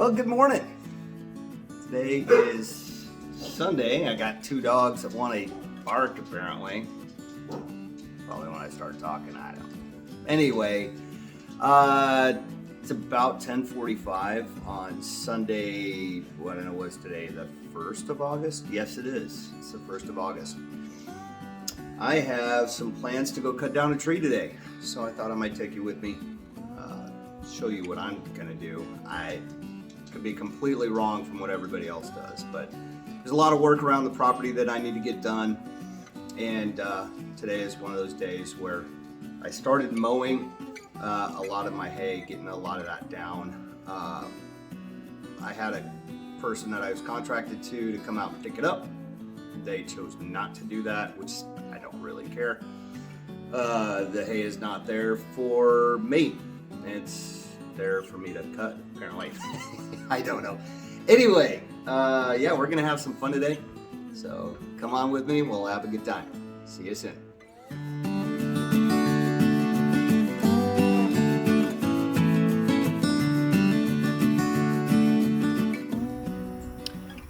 Well, good morning. Today is Sunday. I got two dogs that want to bark apparently. Probably when I start talking, I don't know. Anyway, it's about 10:45 on Sunday. What I don't know what's today, the 1st of August? Yes, it is. It's the 1st of August. I have some plans to go cut down a tree today, so I thought I might take you with me, show you what I'm gonna do. I could be completely wrong from what everybody else does, but there's a lot of work around the property that I need to get done, and today is one of those days where I started mowing a lot of my hay, getting a lot of that down. I had a person that I was contracted to come out and pick it up. They chose not to do that, which I don't really care. The hay is not there for me. It's there for me to cut, apparently. I don't know. Anyway, yeah, we're gonna have some fun today. So come on with me, we'll have a good time. See you soon.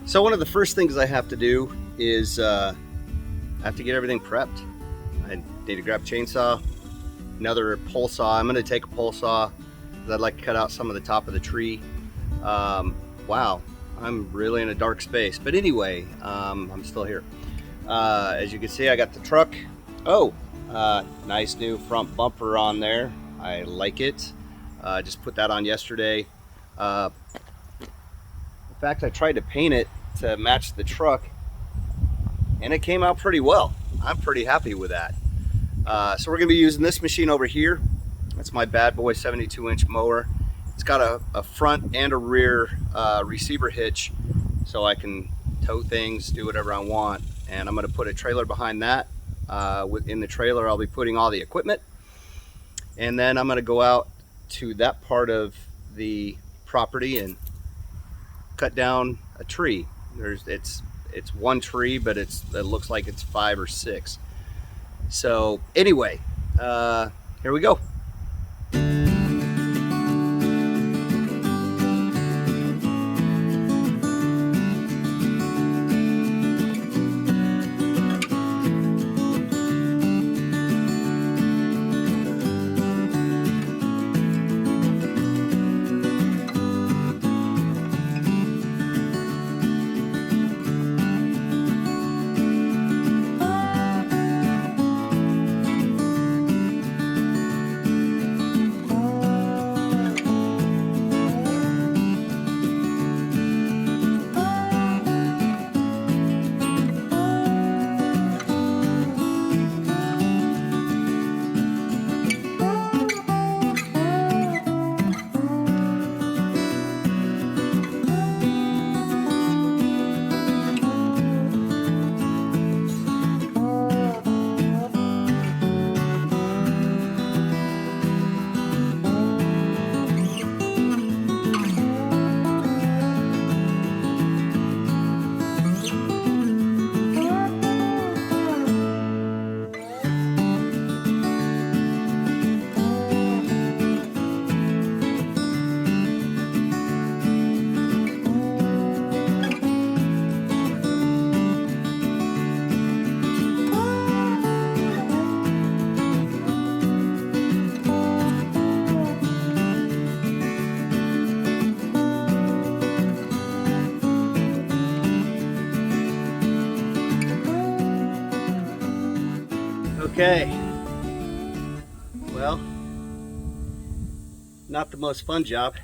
So one of the first things I have to do is I have to get everything prepped. I need to grab a chainsaw, another pole saw. I'm gonna take a pole saw because I'd like to cut out some of the top of the tree. Wow, I'm really in a dark space. But anyway, I'm still here. As you can see, I got the truck. Oh, nice new front bumper on there. I like it. Just put that on yesterday. In fact, I tried to paint it to match the truck, and it came out pretty well. I'm pretty happy with that. So we're gonna be using this machine over here. That's my bad boy 72-inch mower. It's got a front and a rear receiver hitch, so I can tow things, do whatever I want. And I'm gonna put a trailer behind that. In the trailer, I'll be putting all the equipment. And then I'm gonna go out to that part of the property and cut down a tree. It's one tree, but it looks like it's 5 or 6. So anyway, here we go. Okay, well, not the most fun job,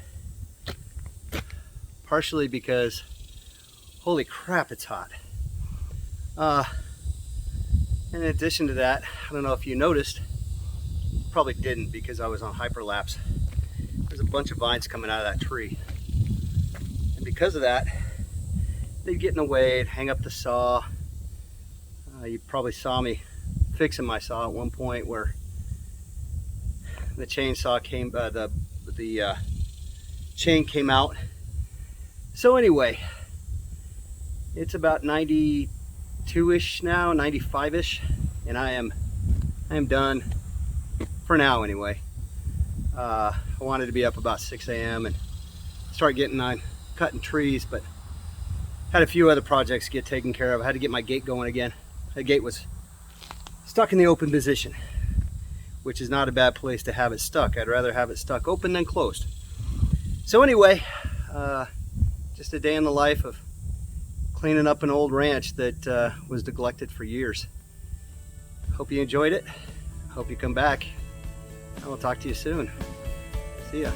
partially because, holy crap, it's hot. In addition to that, I don't know if you noticed, probably didn't because I was on hyperlapse. There's a bunch of vines coming out of that tree. And because of that, they'd get in the way, it'd hang up the saw. You probably saw me fixing my saw at one point where the chainsaw came, the chain came out. So anyway, it's about 92-ish now, 95-ish, and I am done for now anyway. I wanted to be up about 6 a.m. and start getting on cutting trees, but had a few other projects get taken care of. I had to get my gate going again. The gate was stuck in the open position, which is not a bad place to have it stuck. I'd rather have it stuck open than closed. So anyway, just a day in the life of cleaning up an old ranch that was neglected for years. Hope you enjoyed it. Hope you come back. I will talk to you soon. See ya.